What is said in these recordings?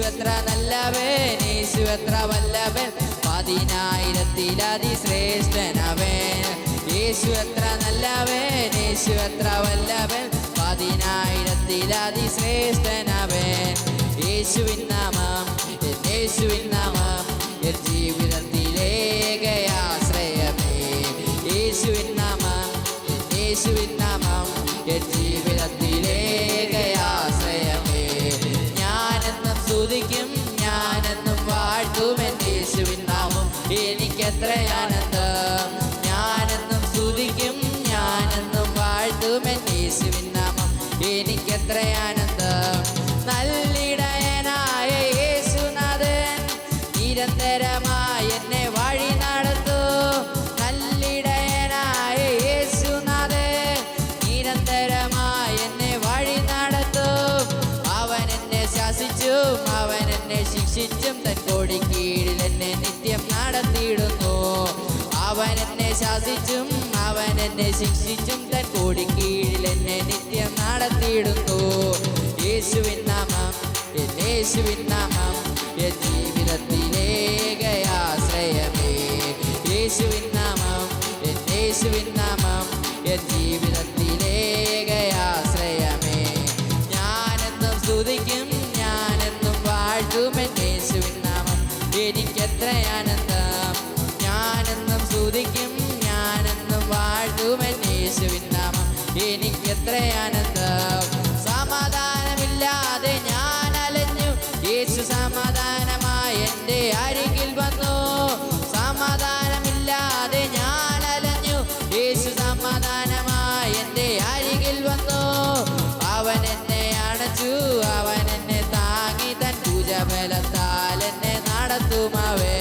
എത്ര നല്ലവൻ, യേശു എത്ര വല്ലവൻ, 10,000 ശ്രേഷ്ഠനവൻ. യേശു എത്ര നല്ലവൻ, യേശു എത്ര വല്ലവൻ, 10,000 ശ്രേഷ്ഠനവൻ. യേശുവിൻ നാമം, യേശുവിൻ നാമം, എൻ ജീവിതത്തിലേകയാശ്രയമേ. യേശുവിൻ നാമം, യേശുവിൻ നാമം, എൻ ജീവിതത്തിലേകയാശ്രയമേ. ഞാനെന്നും സ്തുതിക്കും, ഞാനെന്നും വാഴ്ത്തും എൻ യേശുവിൻ നാമം, എനിക്കെത്ര ആനന്ദം. ഞാനെന്നും സ്തുതിക്കും, ഞാനെന്നും വാഴ്ത്തും എൻ യേശുവിൻ നാമം, എനിക്കെത്ര ആനന്ദം. നല്ലിടയനായ യേശുനാഥൻ നിരന്തരമായി എന്നെ വഴി നടത്തൂ. നല്ലിടയനായ യേശുനാഥൻ നിരന്തരമായി എന്നെ വഴി നടത്തൂ. അവൻ എന്നെ ശാസിച്ചും അവൻ എന്നെ ശിക്ഷിച്ചും തൻ കൊടിക്കീഴിൽ എന്നെ നിത്യം നടത്തിയിടുന്നു. അവൻ എന്നെ ശാസിച്ചും അവൻ എന്നെ ശിക്ഷിച്ചും തൻ കൊടിക്കീഴിൽ എന്നെ നിത്യം നടത്തിയിടുന്നു. യേശുവിൻ നാമം, യേശുവിൻ നാമം, എൻ ജീവിതത്തിലേകയാശ്രയമേ. യേശുവിൻ നാമം, യേശുവിൻ നാമം, എൻ ജീവിതത്തിലേകയാശ്രയമേ. ഞാനെന്നും സ്തുതിക്കും, ഞാനെന്നും വാഴ്ത്തും എൻ യേശുവിൻ നാമം, എനിക്കെത്ര ആനന്ദം. ഞാനെന്നും സ്തുതിക്കും, ഞാനെന്നും വാഴ്ത്തും എൻ യേശുവിൻ നാമം, എനിക്കെത്ര ആനന്ദം. സമാധാനമില്ലാതെ ഞാൻ അലഞ്ഞു, യേശു സമാധാനമായി എൻ്റെ അരികിൽ വന്നു. സമാധാനമില്ലാതെ ഞാൻ അലഞ്ഞു, യേശു സമാധാനമായി എൻ്റെ അരികിൽ വന്നു. അവൻ എന്നെ അണച്ചു, അവൻ എന്നെ താങ്ങി, തൻ ഭുജബലത്താൽ എന്നെ നടത്തുമവേ.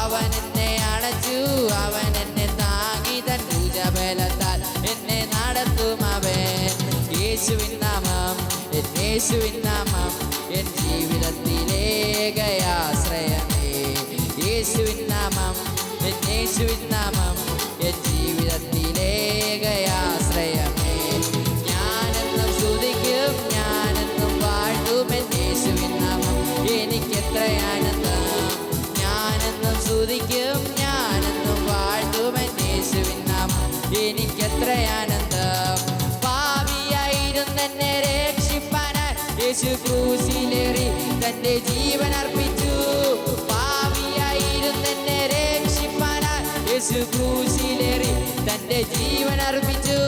അവൻ എന്നെ അണച്ചു, അവൻ എന്നെ താങ്ങി, തൻ ഭുജബലത്താൽ എന്നെ നടത്തുമവേ. യേശുവിൻ നാമം, യേശുവിൻ നാമം, എൻ ജീവിതത്തിലേകയാശ്രയമേ. യേശുവിൻ നാമം, യേശുവിൻ നാമം, എൻ ജീവിതത്തിലേകയാശ്രയമേ. ഞാനെന്നും സ്തുതിക്കും, ഞാനെന്നും വാഴ്ത്തും എൻ യേശുവിൻ നാമം, എനിക്കെത്ര ആനന്ദം. ഞാനെന്നും സ്തുതിക്കും, ഞാനെന്നും വാഴ്ത്തും എൻ യേശുവിൻ നാമം, എനിക്കെത്ര ആനന്ദം. പാപിയായിരുന്നെന്നെ രക്ഷിപ്പാനായി യേശു ക്രൂശിലേറി തന്റെ ജീവൻ അർപ്പിച്ചു. പാപിയായിരുന്നെന്നെ രക്ഷിപ്പാനായി യേശു ക്രൂശിലേറി തന്റെ ജീവൻ അർപ്പിച്ചു.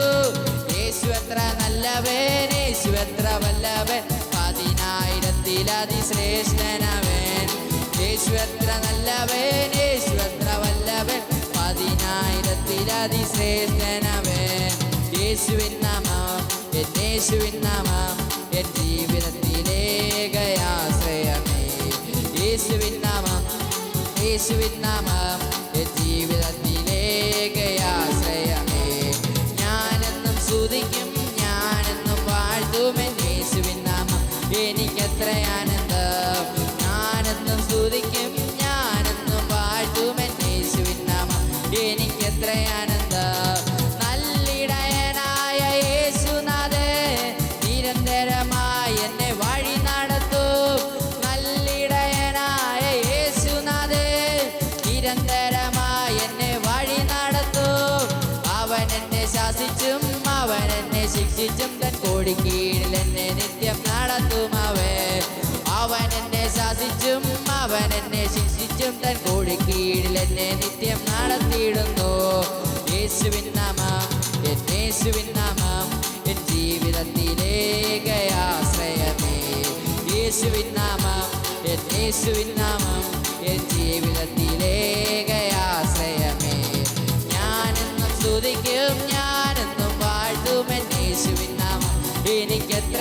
യേശു എത്ര നല്ലവൻ, യേശു എത്ര വല്ലവൻ, 10,000 ശ്രേഷ്ഠനവൻ. യേശു എത്ര നല്ലവൻ, യേശു എത്ര വല്ലവൻ, 10,000 ശ്രേഷ്ഠനവൻ. യേശുവിൻ നാമം, യേശുവിൻ നാമം, എൻ ജീവിതത്തിലേകയാശ്രയമേ. യേശുവിൻ നാമം, യേശുവിൻ നാമം, എൻ ജീവിതത്തിലേകയാശ്രയമേ. ഞാനെന്നും സ്തുതിക്കും, ഞാനെന്നും വാഴ്ത്തും എൻ യേശുവിൻ നാമം, എനിക്കെത്ര ആനന്ദം. ഞാനെന്നും സ്തുതിക്കും, ഞാനെന്നും വാഴ്ത്തും എൻ യേശുവിൻ നാമം, എനിക്കെത്ര ആനന്ദം. നല്ലിടയനായ യേശുനാഥൻ നിരന്തരമായി എന്നെ വഴി നടത്തും. നല്ലിടയനായ യേശുനാഥൻ നിരന്തരമായി എന്നെ വഴി നടത്തും. അവൻ എന്നെ ശാസിച്ചും അവൻ എന്നെ ശിക്ഷിച്ചും തൻ കൊടിക്കീഴിൽ എന്നെ നിത്യം നടത്തുമവേ. അവൻ എന്നെ ശാസിച്ചും അവൻ എന്നെ ശിക്ഷിച്ചും തൻ കൊടിക്കീഴിൽ എന്നെ നിത്യം നടത്തിയിടുന്നു. യേശുവിൻ നാമം, യേശുവിൻ നാമം, എൻ ജീവിതത്തിലേകയാശ്രയമേ. യേശുവിൻ നാമം, യേശുവിൻ നാമം, എൻ ജീവിതത്തിലേകയാശ്രയമേ. ഞാനെന്നും സ്തുതിക്കും, ഞാനെന്നും വാഴ്ത്തും എൻ യേശുവിൻ നാമം, എനിക്കെത്ര